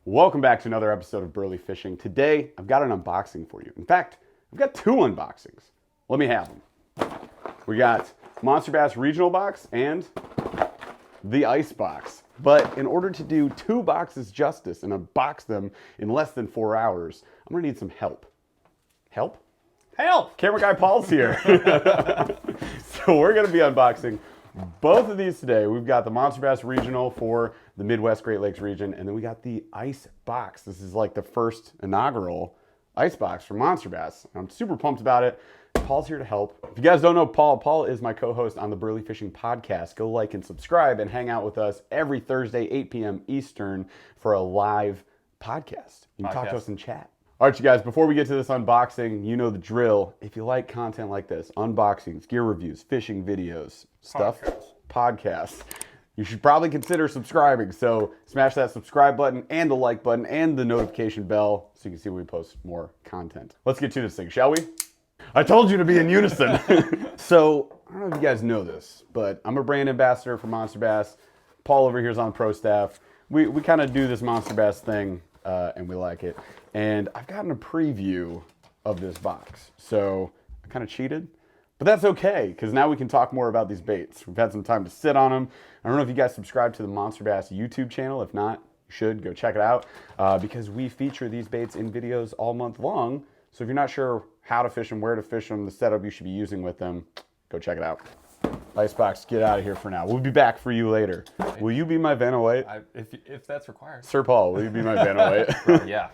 Welcome back to another episode of BurlyFishing. Today, I've got an unboxing for you. In fact, I've got two unboxings. Let me have them. We got Monsterbass Regional Box and the Ice Box. But in order to do two boxes justice and unbox them in less than 4 hours, I'm gonna need some help. Help? Help! Camera guy Paul's here. So we're gonna be unboxing both of these today. We've got the Monsterbass Regional for the Midwest Great Lakes region, and then we got the Ice Box. This is like the first inaugural Ice Box from Monsterbass. I'm super pumped about it. Paul's here to help. If you guys don't know Paul, Paul is my co-host on the BurlyFishing podcast. Go like and subscribe and hang out with us every Thursday, 8 p.m. Eastern for a live podcast. You can talk to us in chat. All right, you guys, before we get to this unboxing, you know the drill. If you like content like this, unboxings, gear reviews, fishing videos, podcasts, you should probably consider subscribing. So smash that subscribe button and the like button and the notification bell so you can see when we post more content. Let's get to this thing, shall we? I told you to be in unison. So, I don't know if you guys know this, but I'm a brand ambassador for Monsterbass. Paul over here is on pro staff. We kind of do this Monsterbass thing, and we like it. And I've gotten a preview of this box. So, I kind of cheated. But that's okay, because now we can talk more about these baits. We've had some time to sit on them. I don't know if you guys subscribe to the Monsterbass YouTube channel. If not, you should go check it out, because we feature these baits in videos all month long. So if you're not sure how to fish them, where to fish them, the setup you should be using with them, go check it out. Icebox, get out of here for now. We'll be back for you later. Will you be my Vanna White? If that's required. Sir Paul, will you be my Vanna White? Yeah.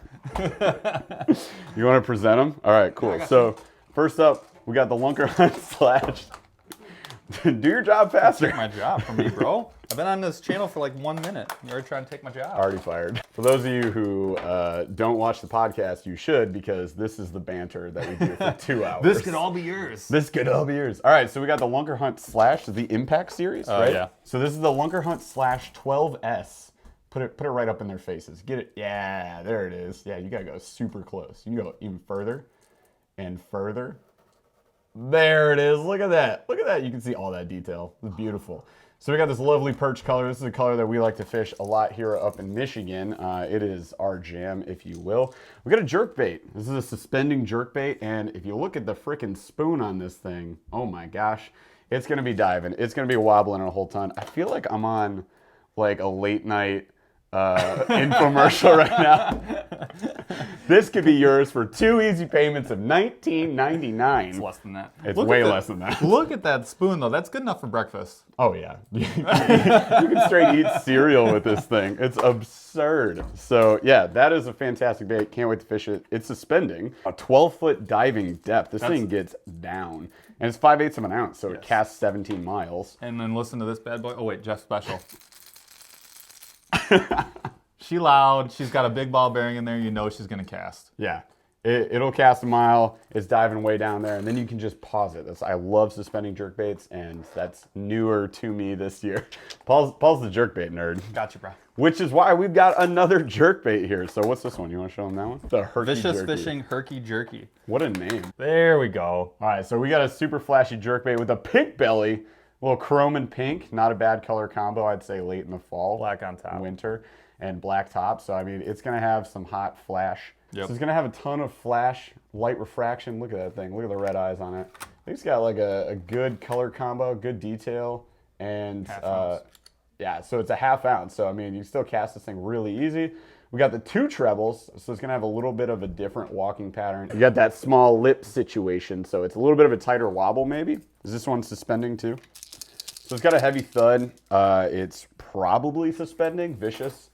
You want to present them? All right, cool. So first up, we got the Lunker Hunt Slash. Do your job faster. Take my job from me, bro. I've been on this channel for like 1 minute. You're already trying to take my job. Already fired. For those of you who don't watch the podcast, you should, because this is the banter that we do for 2 hours. This could all be yours. This could all be yours. All right, so we got the Lunker Hunt Slash, the Impact series, right? Yeah. So this is the Lunker Hunt Slash 12S. Put it right up in their faces. Get it? Yeah, there it is. Yeah, you gotta go super close. You can go even further and further. There it is. Look at that. Look at that. You can see all that detail. It's beautiful. So we got this lovely perch color. This is a color that we like to fish a lot here up in Michigan. It is our jam, if you will. We got a jerkbait. This is a suspending jerkbait, and if you look at the frickin' spoon on this thing, oh my gosh, it's gonna be diving. It's gonna be wobbling a whole ton. I feel like I'm on like a late night infomercial right now. This could be yours for 2 easy payments of $19.99. It's less than that. It's way less than that. Look at that spoon, though. That's good enough for breakfast. Oh, yeah. You can straight eat cereal with this thing. It's absurd. So, yeah, that is a fantastic bait. Can't wait to fish it. It's suspending. A 12-foot diving depth. This thing gets down. And it's 5/8 of an ounce, so it casts 17 miles. And then listen to this bad boy. Oh, wait, Jeff Special. She loud. She's got a big ball bearing in there. You know she's going to cast. Yeah. It'll cast a mile. It's diving way down there, and then you can just pause it. I love suspending jerkbaits, and that's newer to me this year. Paul's the jerkbait nerd. Gotcha, bro. Which is why we've got another jerkbait here. So what's this one? You want to show them that one? The Herky Vicious Jerky. Fishing Herky Jerky. What a name. There we go. All right, so we got a super flashy jerkbait with a pink belly, a little chrome and pink. Not a bad color combo, I'd say late in the fall. Black on top. Winter, and black top. So, I mean, it's going to have some hot flash. Yep. So it's going to have a ton of flash, light refraction. Look at that thing. Look at the red eyes on it. I think it's got like a good color combo, good detail. And yeah, so it's a ½ ounce. So, I mean, you still cast this thing really easy. We got the 2 trebles, so it's going to have a little bit of a different walking pattern. You got that small lip situation, so it's a little bit of a tighter wobble maybe. Is this one suspending too? So it's got a heavy thud. It's probably suspending. Vicious.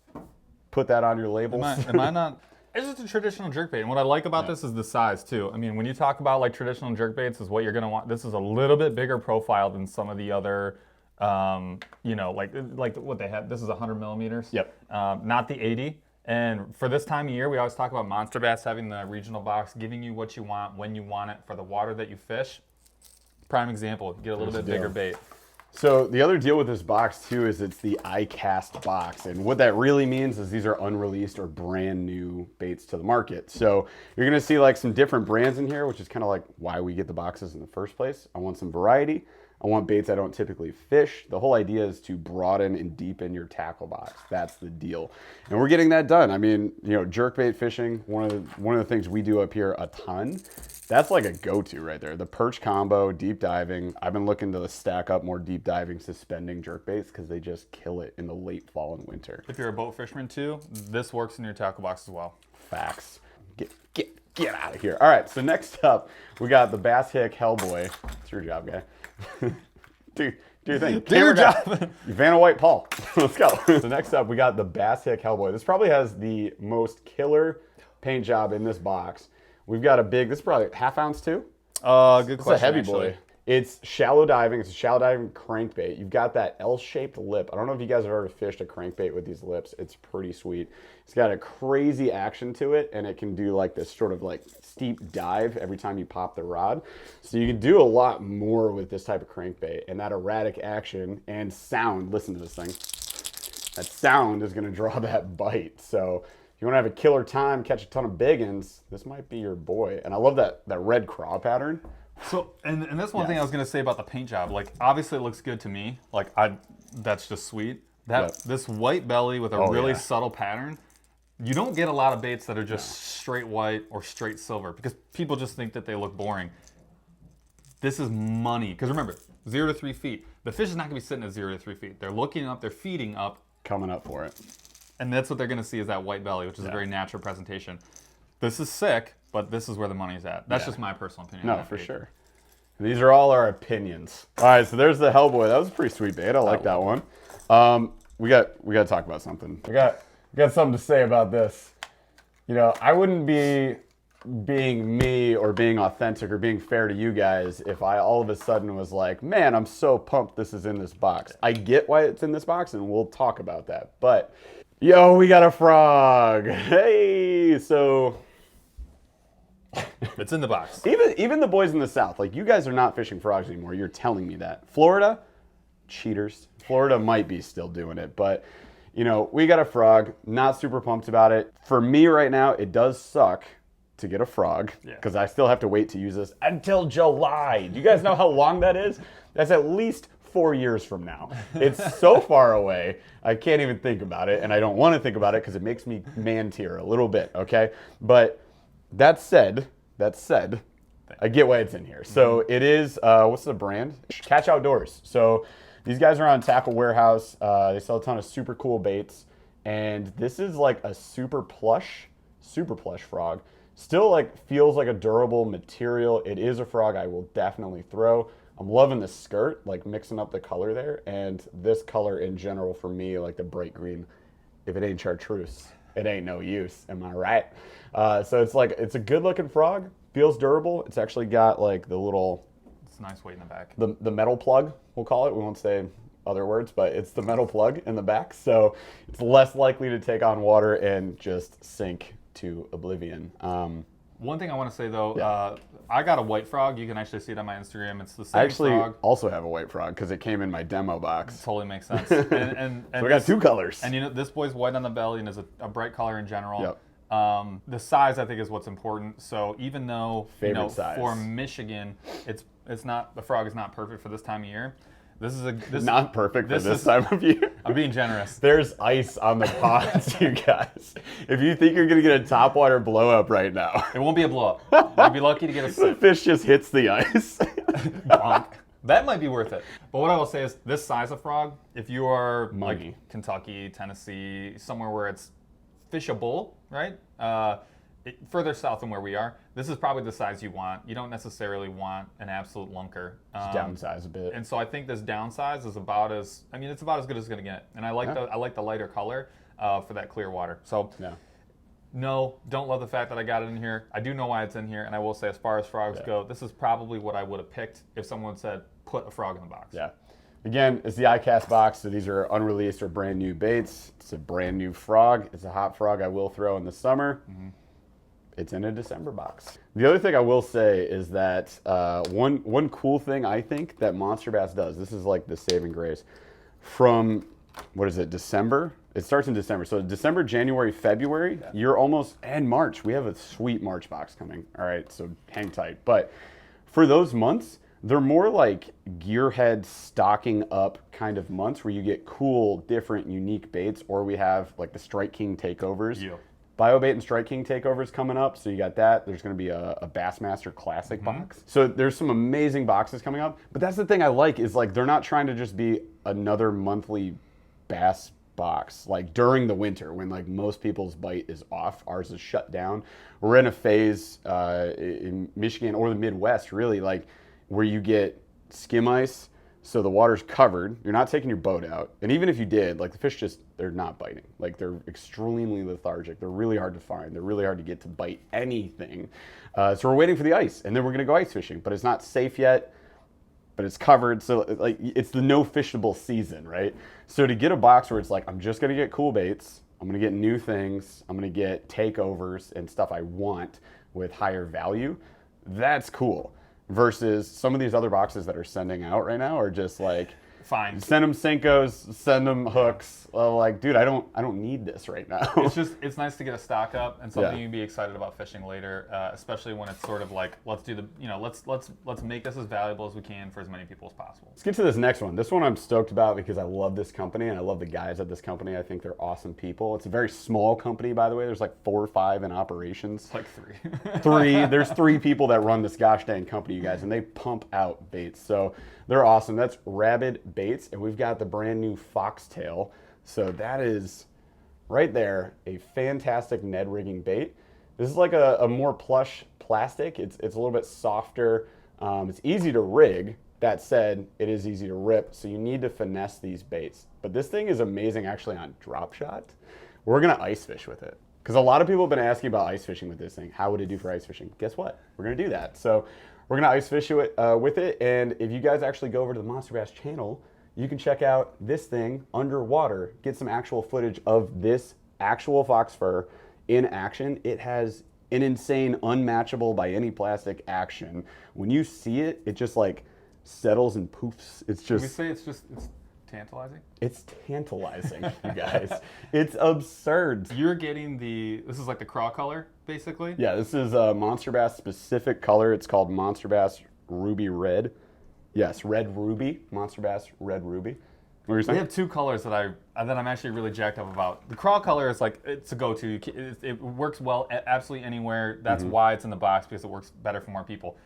Put that on your labels. Am I not? It's just a traditional jerkbait, and what I like about this is the size too. I mean, when you talk about like traditional jerkbaits, is what you're gonna want. This is a little bit bigger profile than some of the other, you know, like what they have. This is 100 millimeters. Yep. Not the 80. And for this time of year, we always talk about Monsterbass having the regional box, giving you what you want when you want it for the water that you fish. Prime example. Get a little bit bigger bait. So the other deal with this box too is it's the iCast box, and what that really means is these are unreleased or brand new baits to the market. So you're gonna see like some different brands in here, which is kind of like why we get the boxes in the first place. I want some variety. I want baits I don't typically fish. The whole idea is to broaden and deepen your tackle box. That's the deal. And we're getting that done. I mean, you know, jerkbait fishing, one of the things we do up here a ton. That's like a go-to right there. The perch combo, deep diving. I've been looking to stack up more deep diving suspending jerkbaits because they just kill it in the late fall and winter. If you're a boat fisherman too, this works in your tackle box as well. Facts. Get out of here. All right, so next up, we got the Bass Hick Hellboy. It's your job, guy. do your thing. Do your job. Vanna White Paul. Let's go. So next up, we got the Bass Hick Hellboy. This probably has the most killer paint job in this box. We've got a big, this is probably ½ ounce too? Good question. It's a heavy actually. boy. It's shallow diving. It's a shallow diving crankbait. You've got that L-shaped lip. I don't know if you guys have ever fished a crankbait with these lips. It's pretty sweet. It's got a crazy action to it, and it can do like this sort of like steep dive every time you pop the rod. So you can do a lot more with this type of crankbait, and that erratic action and sound. Listen to this thing. That sound is going to draw that bite. So if you want to have a killer time, catch a ton of big uns, this might be your boy. And I love that red craw pattern. So, and that's one thing I was going to say about the paint job. Like, obviously it looks good to me. Like, that's just sweet. This white belly with a really subtle pattern, you don't get a lot of baits that are just straight white or straight silver because people just think that they look boring. This is money. Because remember, 0 to 3 feet. The fish is not going to be sitting at 0 to 3 feet. They're looking up, they're feeding up. Coming up for it. And that's what they're going to see is that white belly, which is a very natural presentation. This is sick, but this is where the money's at. That's just my personal opinion. No, for sure. These are all our opinions. All right, so there's the Hellboy. That was a pretty sweet bait. I like that one. We got to talk about something. We got something to say about this. You know, I wouldn't be being me or being authentic or being fair to you guys if I all of a sudden was like, man, I'm so pumped this is in this box. I get why it's in this box, and we'll talk about that. But, yo, we got a frog. Hey, so... It's in the box. Even the boys in the South, like, you guys are not fishing frogs anymore. You're telling me that. Florida, cheaters. Florida might be still doing it, but, you know, we got a frog. Not super pumped about it. For me right now, it does suck to get a frog because I still have to wait to use this until July. Do you guys know how long that is? That's at least 4 years from now. It's so far away, I can't even think about it, and I don't want to think about it because it makes me man tear a little bit, okay? But that said, I get why it's in here. So it is, what's the brand? Catch Outdoors. So these guys are on Tackle Warehouse. They sell a ton of super cool baits. And this is like a super plush frog. Still like feels like a durable material. It is a frog I will definitely throw. I'm loving the skirt, like mixing up the color there. And this color in general for me, like the bright green, if it ain't chartreuse, it ain't no use. Am I right? So it's like, it's a good looking frog, feels durable. It's actually got like the little... It's nice weight in the back. The metal plug, we'll call it. We won't say other words, but it's the metal plug in the back. So it's less likely to take on water and just sink to oblivion. One thing I want to say though, I got a white frog. You can actually see it on my Instagram. It's the same I actually frog. also have a white frog because it came in my demo box. Totally makes sense. And so we got two colors. And you know, this boy's white on the belly and is a bright color in general. Yep. The size I think is what's important. So even though size. For Michigan, it's not, the frog is not perfect for this time of year. This is not perfect for this time of year. I'm being generous. There's ice on the ponds, you guys. If you think you're gonna get a topwater blow up right now, it won't be a blow up. You'll be lucky to get a sip. The fish just hits the ice. That might be worth it. But what I will say is this size of frog, if you are like Kentucky, Tennessee, somewhere where it's fishable, right? Further south than where we are, this is probably the size you want. You don't necessarily want an absolute lunker. Just downsize a bit. And so I think this downsize is about as, I mean, it's about as good as it's gonna get. And I like the lighter color for that clear water. So no, don't love the fact that I got it in here. I do know why it's in here, and I will say as far as frogs go, this is probably what I would have picked if someone said, put a frog in the box. Yeah. Again, it's the iCast box, so these are unreleased or brand new baits. It's a brand new frog. It's a hot frog I will throw in the summer. It's in a December box. The other thing I will say is that one cool thing I think that Monster Bass does, this is like the saving grace, from, what is it, December? It starts in December. So December, January, February, you're almost, and March. We have a sweet March box coming. All right, so hang tight. But for those months, They're more like gearhead stocking up kind of months where you get cool, different, unique baits, or we have like the Strike King takeovers. Yeah. BioBait and Strike King takeovers coming up, so you got that. There's going to be a Bassmaster Classic box. So there's some amazing boxes coming up. But that's the thing I like is like they're not trying to just be another monthly bass box like during the winter when like most people's bite is off. Ours is shut down. We're in a phase in Michigan or the Midwest really like where you get skim ice, so the water's covered. You're not taking your boat out, and even if you did, like the fish they're not biting. Like they're extremely lethargic. They're really hard to find. They're really hard to get to bite anything. So we're waiting for the ice, and then we're gonna go ice fishing. But it's not safe yet. But it's covered, so like it's the no fishable season, right? So to get a box where it's like I'm just gonna get cool baits, I'm gonna get new things, I'm gonna get takeovers and stuff I want with higher value, that's cool. Versus some of these other boxes that are sending out right now are just like, fine, send them Senkos, send them hooks. Like, dude, I don't need this right now. It's nice to get a stock up and something you can be excited about fishing later, especially when it's sort of like let's make this as valuable as we can for as many people as possible. Let's get to this next one. This one I'm stoked about because I love this company and I love the guys at this company. I think they're awesome people. It's a very small company, by the way. There's like 4 or 5 in operations. It's like 3. There's 3 people that run this gosh dang company, you guys, and they pump out baits. So they're awesome. That's Rabid Baits, and we've got the brand new Foxtail. So that is right there, a fantastic Ned rigging bait. This is like a more plush plastic. It's a little bit softer. It's easy to rig. That said, it is easy to rip, so you need to finesse these baits. But this thing is amazing actually on drop shot. We're gonna ice fish with it. Because a lot of people have been asking about ice fishing with this thing. How would it do for ice fishing? Guess what? We're gonna do that. So we're gonna ice fish it, with it, and if you guys actually go over to the Monsterbass channel, you can check out this thing underwater, get some actual footage of this actual fox fur in action. It has an insane, unmatchable by any plastic action. When you see it, it just like settles and poofs. It's just. Can we say it's tantalizing? It's tantalizing, you guys. It's absurd. You're getting this is like the craw color, basically? Yeah, this is a Monsterbass specific color. It's called Monsterbass Ruby Red. Yes, Red Ruby, Monsterbass Red Ruby. What were you saying? They have 2 colors that I'm actually really jacked up about. The craw color is like, it's a go-to. It works well absolutely anywhere. That's why it's in the box, because it works better for more people.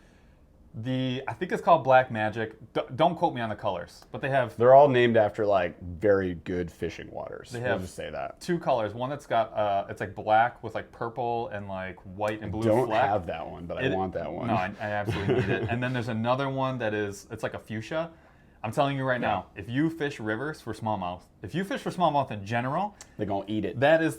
I think it's called Black Magic. Don't quote me on the colors, but they're all named after like very good fishing waters. We'll just say that. 2 colors. One that's got it's like black with like purple and like white and blue. Don't have that one, but I want that one. No, I absolutely need it. And then there's another one that it's like a fuchsia. I'm telling you right now, if you fish rivers for smallmouth, if you fish for smallmouth in general, they're gonna eat it. That is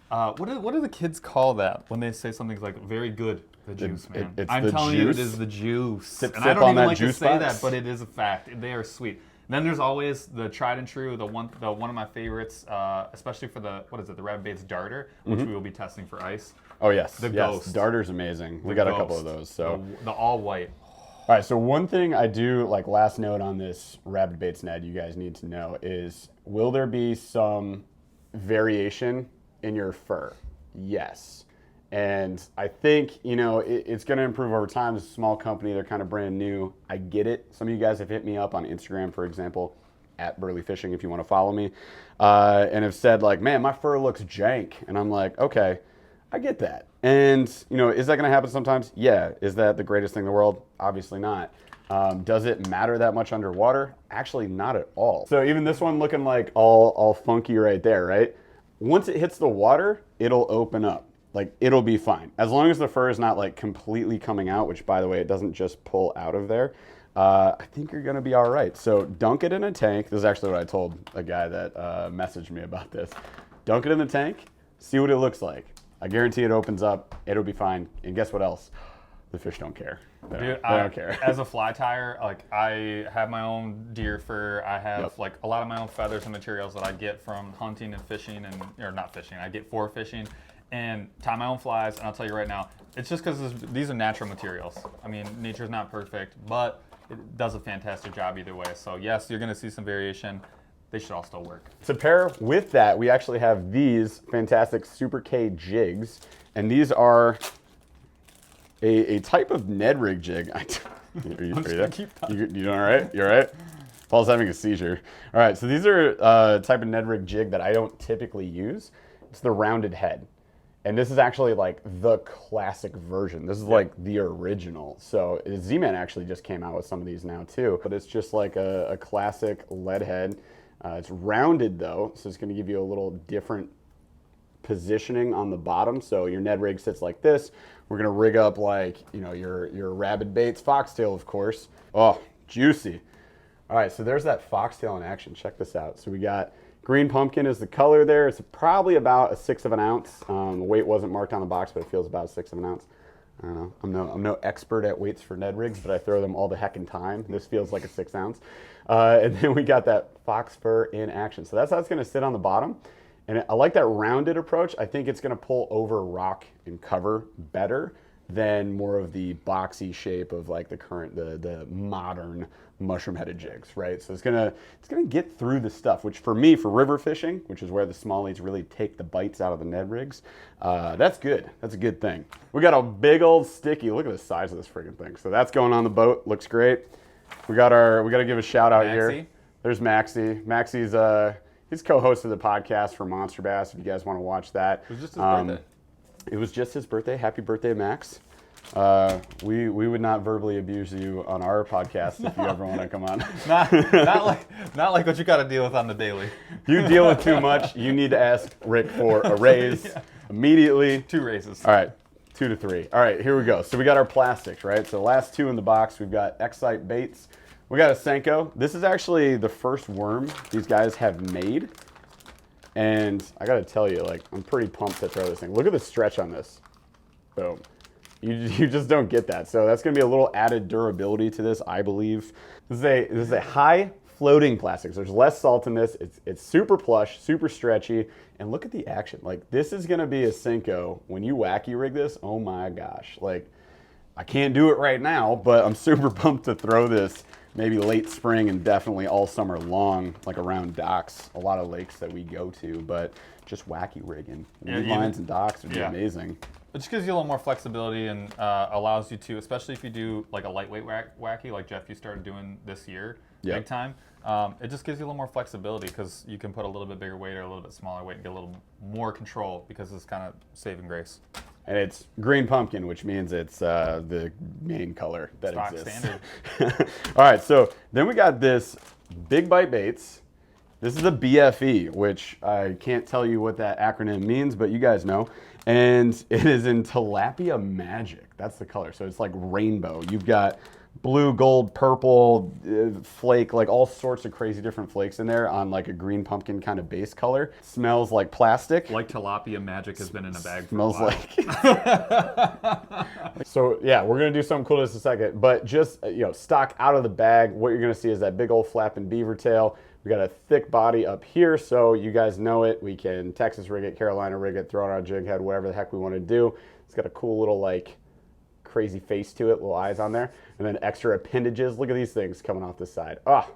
what do the kids call that when they say something's like very good? The juice, man. I'm telling you, it is the juice. Sip and I don't on even that like to juice say box. that, but it is a fact. They are sweet. And then there's always the tried and true, one of my favorites, especially for the Rabid Baits Darter, which we will be testing for ice. Oh yes, the Ghost. Darter's amazing. We got a couple of those. So the all white. All right, so one thing I do, like last note on this Rabid Baits Ned you guys need to know is, will there be some variation in your fur? Yes. And I think, it's going to improve over time. It's a small company. They're kind of brand new. I get it. Some of you guys have hit me up on Instagram, for example, at BurlyFishing, if you want to follow me, and have said like, man, my fur looks jank. And I'm like, okay, I get that. And, is that going to happen sometimes? Yeah. Is that the greatest thing in the world? Obviously not. Does it matter that much underwater? Actually, not at all. So even this one looking like all funky right there, right? Once it hits the water, it'll open up. Like, it'll be fine. As long as the fur is not like completely coming out, which by the way, it doesn't just pull out of there, I think you're gonna be all right. So dunk it in a tank. This is actually what I told a guy that messaged me about this. Dunk it in the tank, see what it looks like. I guarantee it opens up, it'll be fine. And guess what else? The fish don't care. They don't care. As a fly tyer, like I have my own deer fur. I have like a lot of my own feathers and materials that I get from hunting and fishing or not fishing. I get for fishing. And tie my own flies, and I'll tell you right now, it's just because these are natural materials. I mean, nature's not perfect, but it does a fantastic job either way. So yes, you're gonna see some variation. They should all still work. To pair with that, we actually have these fantastic Super K jigs, and these are a type of Ned rig jig. Are you just gonna keep talking. You doing all right? You all right? Paul's having a seizure. All right, so these are type of Ned rig jig that I don't typically use. It's the rounded head. And this is actually like the classic version. This is like the original. So Z-Man actually just came out with some of these now too. But it's just like a classic lead head. It's rounded though, so it's gonna give you a little different positioning on the bottom. So your Ned rig sits like this. We're gonna rig up like, you know, your rabid baits, foxtail of course. Oh, juicy. All right, so there's that foxtail in action. Check this out. So we got green pumpkin is the color there. It's probably about 1/6 of an ounce. The weight wasn't marked on the box, but it feels about 1/6 of an ounce. I don't know. I'm no expert at weights for Ned rigs, but I throw them all the heckin' time. This feels like a 6 ounce. And then we got that fox fur in action. So that's how it's gonna sit on the bottom. And I like that rounded approach. I think it's gonna pull over rock and cover better than more of the boxy shape of like the current, the modern mushroom headed jigs, right? So it's gonna get through the stuff, which for me, for river fishing, which is where the smallies really take the bites out of the Ned rigs, that's good. That's a good thing. We got a big old sticky. Look at the size of this friggin' thing. So that's going on the boat. Looks great. We got to give a shout out here. There's Maxie. Maxie's he's co-host of the podcast for Monsterbass. If you guys want to watch that. It was just his birthday. It was just his birthday. Happy birthday, Max. We would not verbally abuse you on our podcast if you ever want to come on. not like what you got to deal with on the daily. You deal with too much. You need to ask Rick for a raise immediately. 2 raises. All right, 2 to 3. All right, here we go. So we got our plastics, right? So the last 2 in the box, we've got Excite baits. We got a Senko. This is actually the first worm these guys have made. And I got to tell you, like, I'm pretty pumped to throw this thing. Look at the stretch on this. Boom. You just don't get that. So that's going to be a little added durability to this, I believe. This is a high floating plastic. There's less salt in this. It's super plush, super stretchy. And look at the action. Like, this is going to be a Senko. When you wacky rig this, oh my gosh. Like, I can't do it right now, but I'm super pumped to throw this maybe late spring and definitely all summer long, like around docks, a lot of lakes that we go to, but just wacky rigging. Lead lines and docks would be amazing. It just gives you a little more flexibility and allows you to, especially if you do like a lightweight wacky, like Jeff, you started doing this year, big time. It just gives you a little more flexibility because you can put a little bit bigger weight or a little bit smaller weight and get a little more control because it's kind of saving grace. And it's green pumpkin, which means it's the main color that Stock exists. standard. All right, so then we got this Big Bite Baits. This is a BFE, which I can't tell you what that acronym means, but you guys know. And it is in Tilapia Magic. That's the color. So it's like rainbow. You've got blue, gold, purple, flake, like all sorts of crazy different flakes in there on like a green pumpkin kind of base color. Smells like plastic. Like Tilapia Magic has been in a bag for Smells a while. like. So yeah, we're gonna do something cool in just a second, but just stock out of the bag. What you're gonna see is that big old flapping beaver tail. We got a thick body up here, so you guys know it. We can Texas rig it, Carolina rig it, throw it on a jig head, whatever the heck we want to do. It's got a cool little like crazy face to it, little eyes on there, and then extra appendages. Look at these things coming off the side. Ah,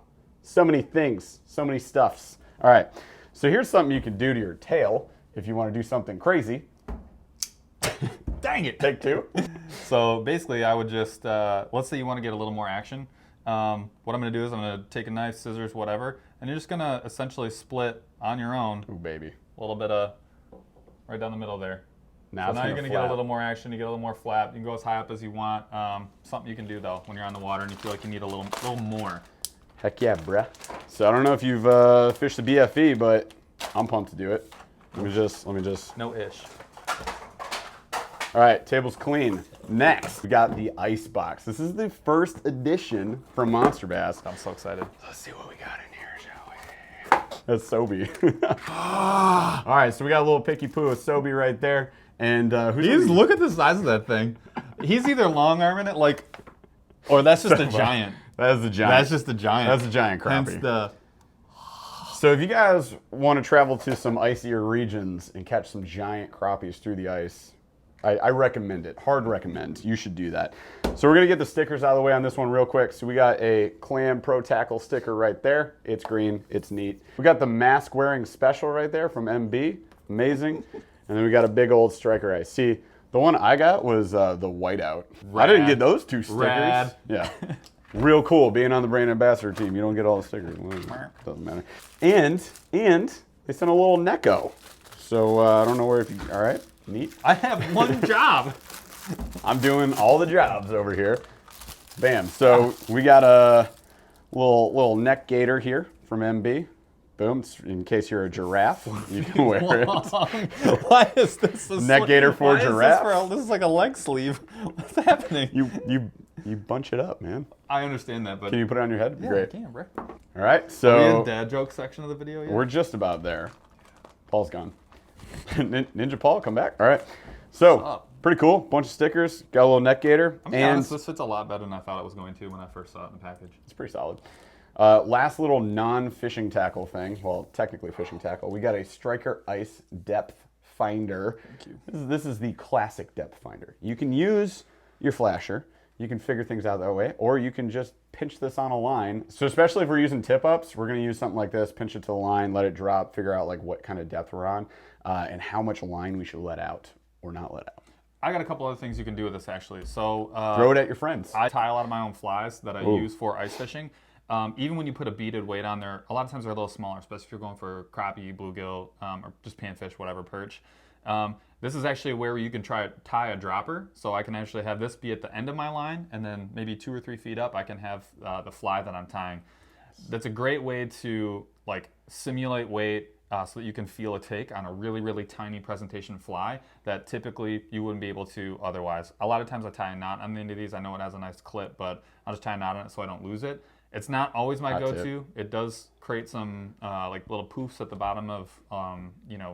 so many things, so many stuffs. All right, so here's something you can do to your tail if you want to do something crazy. Dang it. Take 2. So basically I would just, let's say you want to get a little more action. What I'm going to do is I'm going to take a knife, scissors, whatever, and you're just going to essentially split on your own. Ooh, baby. A little bit of, right down the middle there. Now you're going to get a little more action, you get a little more flap. You can go as high up as you want. Something you can do though when you're on the water and you feel like you need a little more. Heck yeah, bruh. So I don't know if you've fished the BFE, but I'm pumped to do it. Let me just. No ish. All right, table's clean. Next, we got the ice box. This is the first edition from Monsterbass. I'm so excited. Let's see what we got in here, shall we? That's Sobe. All right, so we got a little picky poo of Sobe right there. And look at the size of that thing. He's either long arming it or that's just a giant. That is a giant. That's just a giant. That's a giant crappie. Hence the... So if you guys want to travel to some icier regions and catch some giant crappies through the ice, I recommend it. Hard recommend. You should do that. So we're going to get the stickers out of the way on this one real quick. So we got a Clam Pro Tackle sticker right there. It's green. It's neat. We got the mask wearing special right there from MB. Amazing. And then we got a big old striker ice. See, The one I got was the whiteout. I didn't get those 2 stickers. Rad. Yeah. Real cool being on the brand ambassador team. You don't get all the stickers. Doesn't matter. And they sent a little Neko. So I don't know where if you, all right, neat. I have one job. I'm doing all the jobs over here. Bam. So we got a little neck gaiter here from MB. Boom. In case you're a giraffe, you can wear it. Why is this a neck gaiter for giraffe? This is like a leg sleeve. What's happening? You bunch it up, man. I understand that, but Can you put it on your head? yeah, Great. I can, bro. All right. Are So we in dad joke section of the video yet? we're just about there. Paul's gone. Ninja Paul, come back. All right. So pretty cool. Bunch of stickers. Got a little neck gaiter. I'm honest, this fits a lot better than I thought it was going to when I first saw it in the package. It's pretty solid. Last little non-fishing tackle thing. Well, technically fishing tackle. We got a Striker Ice Depth Finder. Thank you. This is the classic depth finder. You can use your flasher. You can figure things out that way, or you can just pinch this on a line. So especially if we're using tip-ups, we're gonna use something like this, pinch it to the line, let it drop, figure out like what kind of depth we're on, and how much line we should let out or not let out. I got a couple other things you can do with this actually. So Throw it at your friends. I tie a lot of my own flies that I use for ice fishing. Even when you put a beaded weight on there, a lot of times they're a little smaller, especially if you're going for crappie, bluegill, or just panfish, whatever perch. This is actually where you can tie a dropper. So I can actually have this be at the end of my line, and then maybe 2 or 3 feet up, I can have the fly that I'm tying. That's a great way to like simulate weight so that you can feel a take on a really, really tiny presentation fly that typically you wouldn't be able to otherwise. A lot of times I tie a knot on the end of these. I know it has a nice clip, but I'll just tie a knot on it so I don't lose it. It's not always my go-to. It does create some like little poofs at the bottom of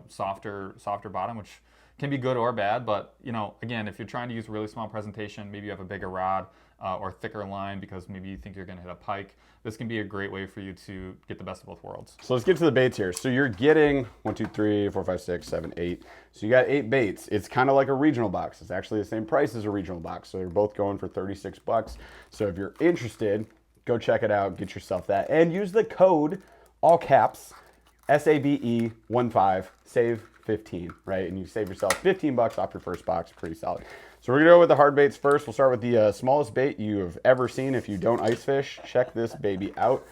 softer bottom, which can be good or bad. But again, if you're trying to use a really small presentation, maybe you have a bigger rod or thicker line because maybe you think you're going to hit a pike. This can be a great way for you to get the best of both worlds. So let's get to the baits here. So you're getting 1, 2, 3, 4, 5, 6, 7, 8. So you got 8 baits. It's kind of like a regional box. It's actually the same price as a regional box. So they're both going for 36 bucks. So if you're interested, go check it out, get yourself that, and use the code, all caps, SABE15, save 15, right? And you save yourself 15 bucks off your first box. Pretty solid. So we're gonna go with the hard baits first. We'll start with the smallest bait you have ever seen. If you don't ice fish, check this baby out.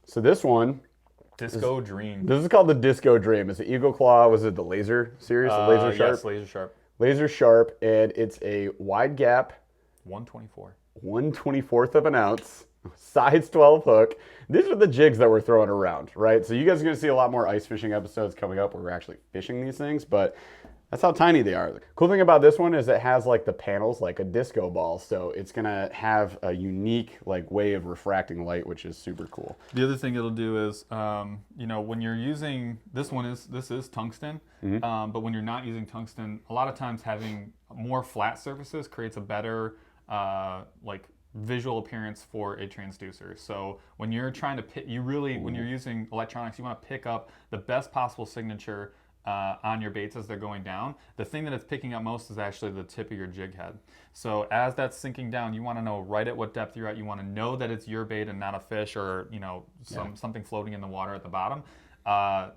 So this one, Disco Dream. this is called the Disco Dream. It's an Eagle Claw. Was it the Laser series? The Laser Sharp? Yes, Laser Sharp. Laser Sharp, and it's a wide gap, 124. 1/24 of an ounce, size 12 hook. These are the jigs that we're throwing around, right? So you guys are gonna see a lot more ice fishing episodes coming up where we're actually fishing these things, but that's how tiny they are. The cool thing about this one is it has like the panels like a disco ball, so it's gonna have a unique like way of refracting light, which is super cool. The other thing it'll do is, when you're using this is tungsten, but when you're not using tungsten, a lot of times having more flat surfaces creates a better visual appearance for a transducer. So when you're trying to when you're using electronics, you want to pick up the best possible signature on your baits as they're going down. The thing that it's picking up most is actually the tip of your jig head. So as that's sinking down, you want to know right at what depth you're at. You want to know that it's your bait and not a fish or something floating in the water at the bottom.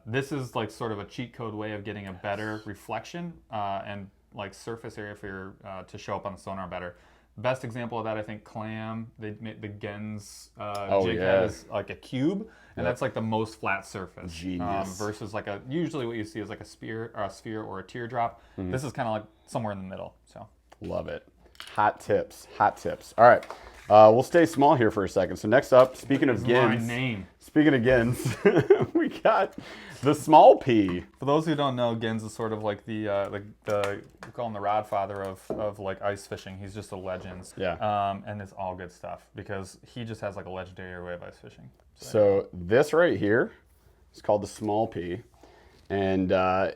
This is like sort of a cheat code way of getting a better reflection and like surface area for your to show up on the sonar better. Best example of that, I think, clam. They made the Gens jig head is like a cube, and that's like the most flat surface. Genius. Versus like usually what you see is like a sphere or a teardrop. This is kind of like somewhere in the middle. So love it. Hot tips, hot tips. All right, we'll stay small here for a second. So next up, speaking of Gens, speaking of Gens, we got the small P. For those who don't know, Gens is sort of like the we call him the rod father of like ice fishing. He's just a legend. Yeah. And it's all good stuff because he just has like a legendary way of ice fishing. So this right here is called the small P, and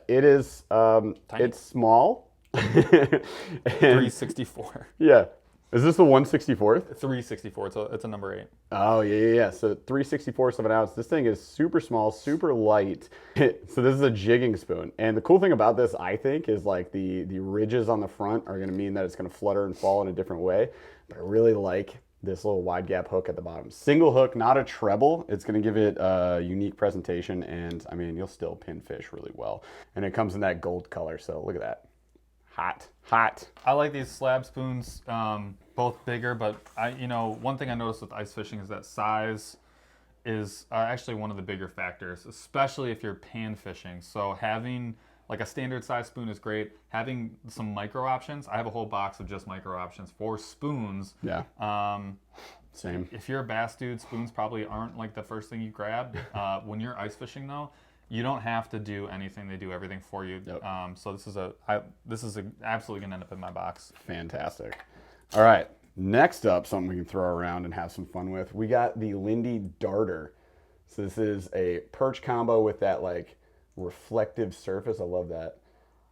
it is it's small. 364. Yeah. Is this the 1/64th? 364. It's a number 8. Oh, yeah. So 3/64 of an ounce. This thing is super small, super light. So this is a jigging spoon. And the cool thing about this, I think, is like the ridges on the front are going to mean that it's going to flutter and fall in a different way. But I really like this little wide gap hook at the bottom. Single hook, not a treble. It's going to give it a unique presentation. And I mean, you'll still pin fish really well. And it comes in that gold color. So look at that. Hot, hot. I like these slab spoons, both bigger, but one thing I noticed with ice fishing is that size is actually one of the bigger factors, especially if you're pan fishing. So having like a standard size spoon is great. Having some micro options, I have a whole box of just micro options for spoons. Yeah. Same. If you're a bass dude, spoons probably aren't like the first thing you grab. When you're ice fishing though, you don't have to do anything. They do everything for you. Yep. So this is absolutely gonna end up in my box. Fantastic. All right. Next up, something we can throw around and have some fun with. We got the Lindy Darter. So this is a perch combo with that like reflective surface. I love that.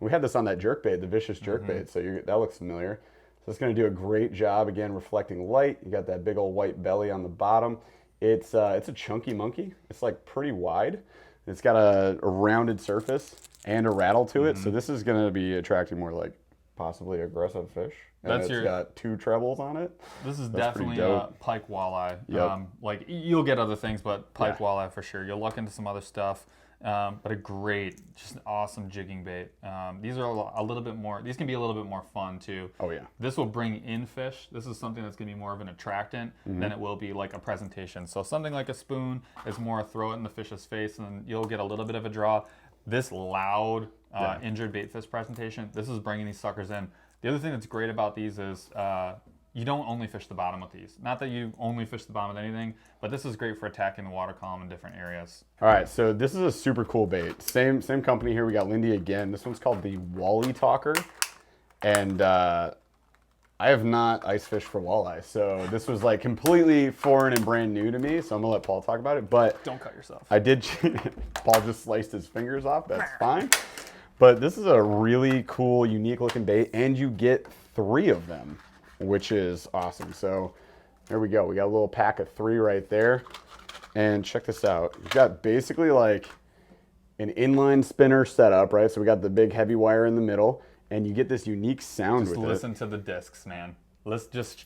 We had this on that jerkbait, the vicious jerkbait. So that looks familiar. So it's going to do a great job again reflecting light. You got that big old white belly on the bottom. It's a chunky monkey. It's like pretty wide. It's got a rounded surface and a rattle to it. So this is going to be attracting more like possibly aggressive fish. And it's got 2 trebles on it. This is That's definitely a pike walleye. Yep. Like you'll get other things, but pike walleye for sure. You'll luck into some other stuff. But just an awesome jigging bait. These are a little bit more, these can be a little bit more fun too. Oh yeah. This will bring in fish. This is something that's gonna be more of an attractant than it will be like a presentation. So something like a spoon is more a throw it in the fish's face and then you'll get a little bit of a draw. This loud injured bait fish presentation, this is bringing these suckers in. The other thing that's great about these is you don't only fish the bottom with these. Not that you only fish the bottom with anything, but this is great for attacking the water column in different areas. All right, so this is a super cool bait. Same company here. We got Lindy again. This one's called the Wally Talker, and I have not ice fished for walleye, so this was like completely foreign and brand new to me. So I'm gonna let Paul talk about it. But Don't cut yourself. I did. Paul just sliced his fingers off. That's fine. But this is a really cool, unique looking bait, and you get 3 of them, which is awesome. So there we go. We got a little pack of 3 right there. And check this out. You've got basically like an inline spinner setup, right? So we got the big heavy wire in the middle, and you get this unique sound with it. Just listen to the discs, man. Let's just...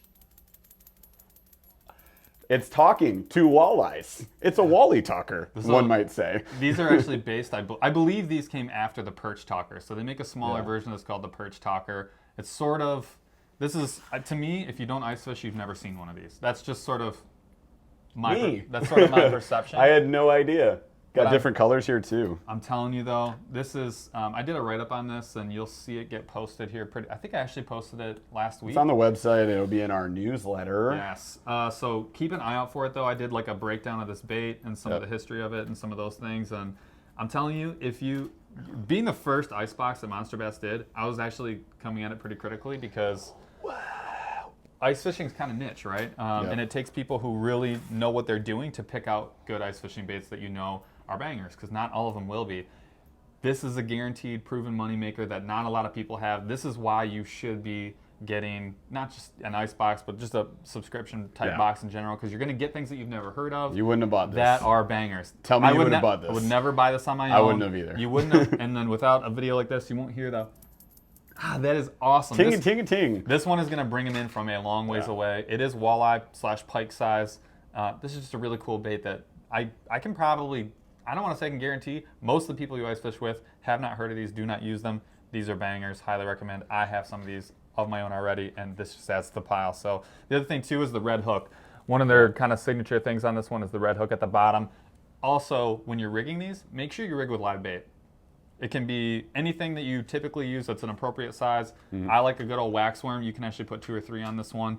It's talking to walleyes. It's a Wally Talker, one might say. These are actually based, I believe these came after the Perch Talker. So they make a smaller version that's called the Perch Talker. It's sort of, this is, to me, if you don't ice fish, you've never seen one of these. That's just sort of that's sort of my perception. I had no idea. Got different colors here too. I'm telling you though, this is, I did a write-up on this and you'll see it get posted here I think I actually posted it last week. It's on the website, it'll be in our newsletter. Yes, so keep an eye out for it though. I did like a breakdown of this bait and some of the history of it and some of those things. And I'm telling you, being the first icebox that Monsterbass did, I was actually coming at it pretty critically because ice fishing is kind of niche, right? And it takes people who really know what they're doing to pick out good ice fishing baits that you know are bangers, because not all of them will be. This is a guaranteed, proven moneymaker that not a lot of people have. This is why you should be getting not just an ice box, but just a subscription type box in general, because you're going to get things that you've never heard of. You wouldn't have bought this. That are bangers. Tell me you wouldn't have bought this. I would never buy this on my own. I wouldn't have either. You wouldn't have. And then without a video like this, you won't hear the... that is awesome. Ting and ting and ting. This one is going to bring them in from a long ways away. It is walleye / pike size. This is just a really cool bait that I can probably, I don't want to say I can guarantee, most of the people you ice fish with have not heard of these, do not use them. These are bangers, highly recommend. I have some of these of my own already, and this just adds to the pile. So the other thing too is the red hook. One of their kind of signature things on this one is the red hook at the bottom. Also, when you're rigging these, make sure you rig with live bait. It can be anything that you typically use that's an appropriate size. I like a good old waxworm. You can actually put 2 or 3 on this one.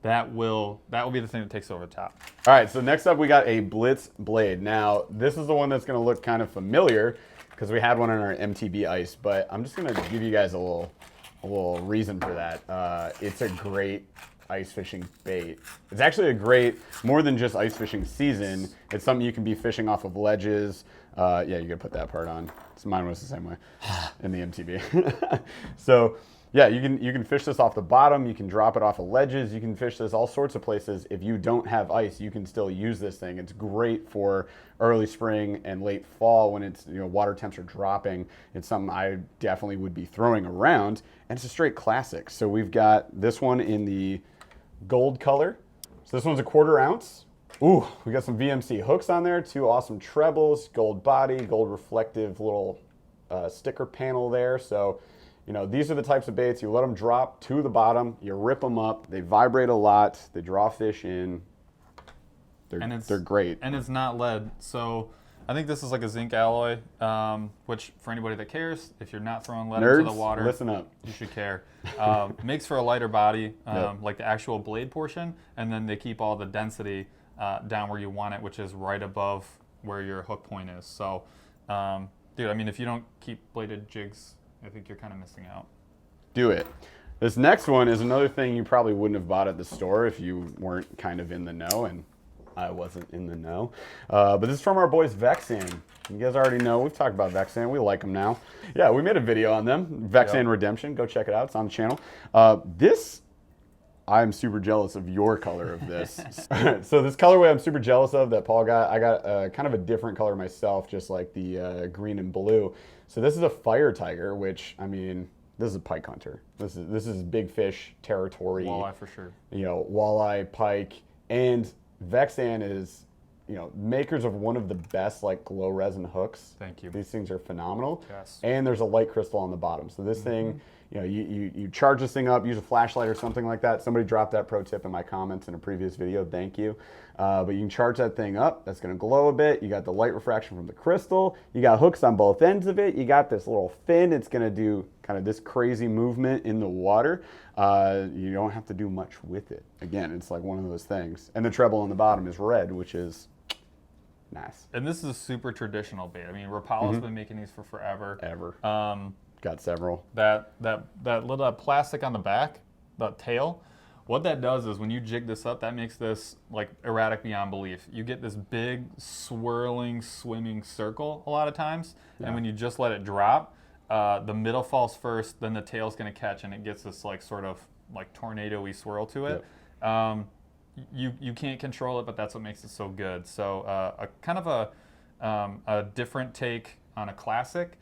That will be the thing that takes over the top. All right, so next up we got a Blitz blade. Now, this is the one that's gonna look kind of familiar because we had one in our MTB ice, but I'm just gonna give you guys a little reason for that. It's a great ice fishing bait. It's actually a great, more than just ice fishing season, it's something you can be fishing off of ledges. Yeah, you gotta put that part on. So mine was the same way in the MTB. So yeah, you can fish this off the bottom, you can drop it off of ledges, you can fish this all sorts of places. If you don't have ice, you can still use this thing. It's great for early spring and late fall when it's, water temps are dropping. It's something I definitely would be throwing around, and it's a straight classic. So we've got this one in the gold color. So this one's a 1/4 ounce. Ooh, we got some VMC hooks on there, 2 awesome trebles, gold body, gold reflective little sticker panel there. So, You know, these are the types of baits, you let them drop to the bottom, you rip them up, they vibrate a lot, they draw fish in. They're great. And it's not lead. So I think this is like a zinc alloy, which for anybody that cares, if you're not throwing lead into the water, listen up. You should care. Makes for a lighter body, like the actual blade portion, and then they keep all the density down where you want it, which is right above where your hook point is. So, dude, I mean, if you don't keep bladed jigs, I think you're kind of missing out. Do it. This next one is another thing you probably wouldn't have bought at the store if you weren't kind of in the know, and I wasn't in the know. But this is from our boys Vexan. You guys already know, we've talked about Vexan. We like them now. Yeah, we made a video on them. Vexan Redemption. Go check it out. It's on the channel. I'm super jealous of your color of this. So this colorway I'm super jealous of that Paul got. I got kind of a different color myself, just like the green and blue. So this is a fire tiger, which, I mean, this is a pike hunter. This is big fish territory. Walleye for sure. You know, walleye, pike, and Vexan is, you know, makers of one of the best like glow resin hooks. Thank you. These things are phenomenal. Yes. And there's a light crystal on the bottom. So this thing, you know, you charge this thing up, use a flashlight or something like that. Somebody dropped that pro tip in my comments in a previous video. Thank you. But you can charge that thing up. That's going to glow a bit. You got the light refraction from the crystal. You got hooks on both ends of it. You got this little fin. It's going to do kind of this crazy movement in the water. You don't have to do much with it. Again, it's like one of those things. And the treble on the bottom is red, which is nice. And this is a super traditional bait. I mean, Rapala's been making these for forever. Got several. That little plastic on the back, the tail, what that does is when you jig this up, that makes this like erratic beyond belief. You get this big swirling, swimming circle a lot of times. Yeah. And when you just let it drop, the middle falls first, then the tail's gonna catch, and it gets this like sort of like tornado-y swirl to it. Yep. You can't control it, but that's what makes it so good. So a kind of a different take on a classic.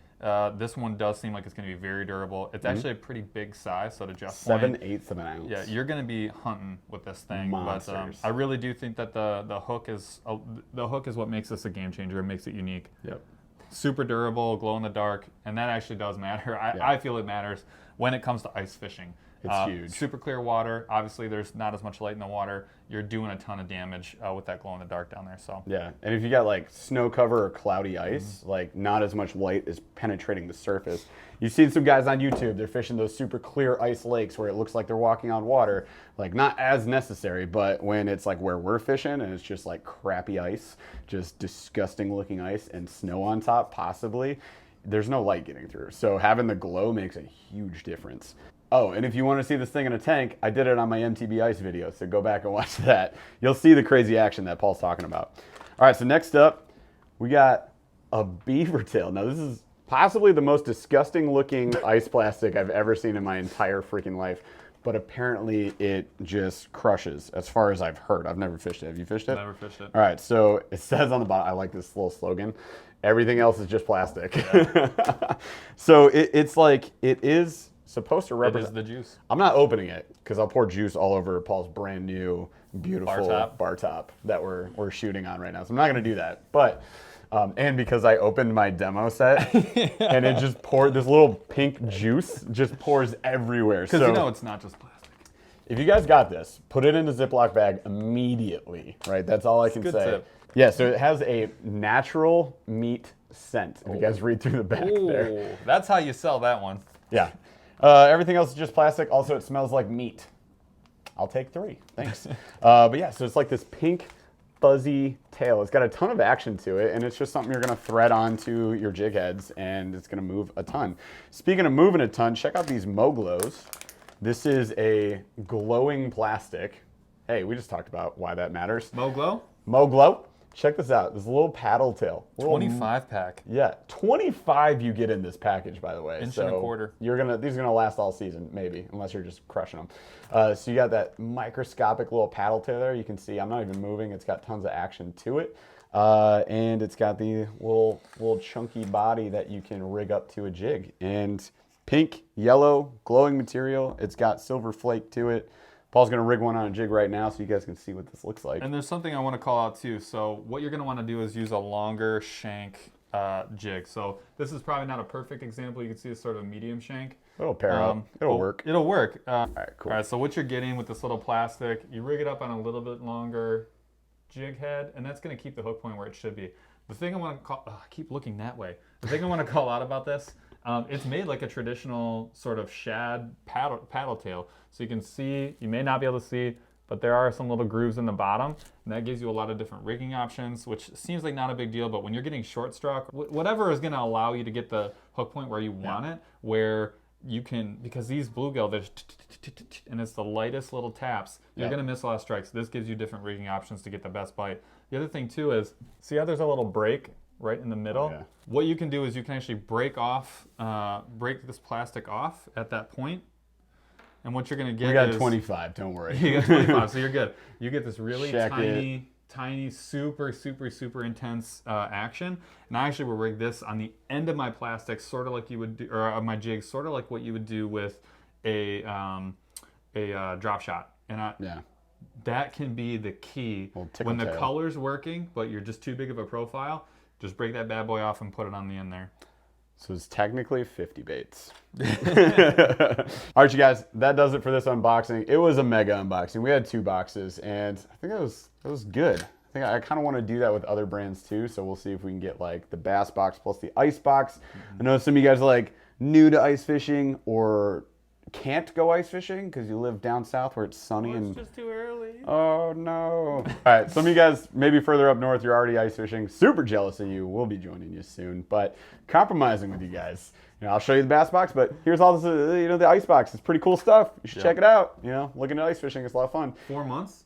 This one does seem like it's going to be very durable. It's actually a pretty big size, so to Jeff's point, 7/8 of an ounce. Yeah, you're going to be hunting with this thing. Monsters. But I really do think that the hook is what makes this a game changer. It makes it unique. Yep. Super durable, glow in the dark, and that actually does matter. I feel it matters when it comes to ice fishing. It's huge. Super clear water. Obviously, there's not as much light in the water. You're doing a ton of damage with that glow in the dark down there. So yeah, and if you got like snow cover or cloudy ice, like not as much light is penetrating the surface. You've seen some guys on YouTube, they're fishing those super clear ice lakes where it looks like they're walking on water. Like not as necessary, but when it's like where we're fishing and it's just like crappy ice, just disgusting looking ice and snow on top possibly, there's no light getting through. So having the glow makes a huge difference. Oh, and if you want to see this thing in a tank, I did it on my MTB Ice video, so go back and watch that. You'll see the crazy action that Paul's talking about. All right, so next up, we got a beaver tail. Now, this is possibly the most disgusting looking ice plastic I've ever seen in my entire freaking life, but apparently it just crushes, as far as I've heard. I've never fished it. Have you fished it? Never fished it. All right, so it says on the bottom, I like this little slogan, everything else is just plastic. Yeah. So it's like, it is supposed to represent. It is the juice. I'm not opening it because I'll pour juice all over Paul's brand new, beautiful bar top that we're shooting on right now. So I'm not going to do that. But, and because I opened my demo set and it just poured, this little pink juice just pours everywhere. Because you know it's not just plastic. If you guys got this, put it in a Ziploc bag immediately, right? That's all I can say. Tip. Yeah, so it has a natural meat scent. If you guys read through the back there. That's how you sell that one. Yeah. Everything else is just plastic. Also, it smells like meat. I'll take 3. Thanks. But yeah, so it's like this pink, fuzzy tail. It's got a ton of action to it, and it's just something you're going to thread onto your jig heads, and it's going to move a ton. Speaking of moving a ton, check out these Moglows. This is a glowing plastic. Hey, we just talked about why that matters. Moglow? Moglow. Check this out. This little paddle tail. 25 pack. Yeah, 25 you get in this package, by the way. Inch and a quarter. These are gonna last all season, maybe, unless you're just crushing them. So you got that microscopic little paddle tail there. You can see I'm not even moving. It's got tons of action to it, and it's got the little chunky body that you can rig up to a jig. And pink, yellow, glowing material. It's got silver flake to it. Paul's going to rig one on a jig right now so you guys can see what this looks like. And there's something I want to call out too. So what you're going to want to do is use a longer shank jig. So this is probably not a perfect example. You can see it's sort of a medium shank. It'll pair up. It'll work. It'll work. All right, cool. All right, so what you're getting with this little plastic, you rig it up on a little bit longer jig head, and that's going to keep the hook point where it should be. The thing I want to call, I keep looking that way. The thing I want to call out about this, it's made like a traditional sort of shad paddle tail. So you can see, you may not be able to see, but there are some little grooves in the bottom, and that gives you a lot of different rigging options, which seems like not a big deal, but when you're getting short struck, whatever is going to allow you to get the hook point where you want it, where you can, because these bluegill, there's and it's the lightest little taps, you're going to miss a lot of strikes. This gives you different rigging options to get the best bite. The other thing too is, see how there's a little break right in the middle? Oh, yeah. What you can do is you can actually break this plastic off at that point. And what you're going to get is... We got 25, don't worry. You got 25, so you're good. You get this really Check tiny, super intense action. And I actually will rig this on the end of my plastic, sort of like you would do, or my jig, sort of like what you would do with a drop shot. And that can be the key. When the color's working, but you're just too big of a profile, just break that bad boy off and put it on the end there. So it's technically 50 baits. All right, you guys, that does it for this unboxing. It was a mega unboxing. We had 2 boxes, and I think it was good. I think I kind of want to do that with other brands too, so we'll see if we can get like the bass box plus the ice box. I know some of you guys are like new to ice fishing or can't go ice fishing because you live down south where it's sunny and it's just too early. Oh no. All right, some of you guys maybe further up north, you're already ice fishing. Super jealous of you. We'll be joining you soon, but compromising with you guys. I'll show you the bass box, but here's all this, the ice box. It's pretty cool stuff. You should check it out. Looking at ice fishing, it's a lot of fun. 4 months?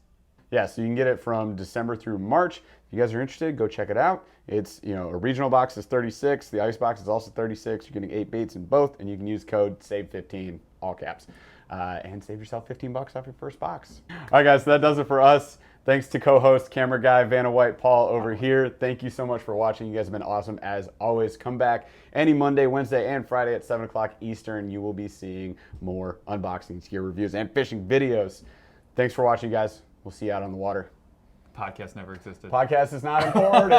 Yeah, so you can get it from December through March. If you guys are interested, go check it out. It's, a regional box is 36. The ice box is also 36. You're getting 8 baits in both, and you can use code SAVE15, all caps, and save yourself $15 off your first box. All right, guys, so that does it for us. Thanks to co-host, camera guy, Vanna White, Paul over here. Thank you so much for watching. You guys have been awesome as always. Come back any Monday, Wednesday, and Friday at 7 o'clock Eastern. You will be seeing more unboxings, gear reviews, and fishing videos. Thanks for watching, guys. We'll see you out on the water. Podcast never existed. Podcast is not important.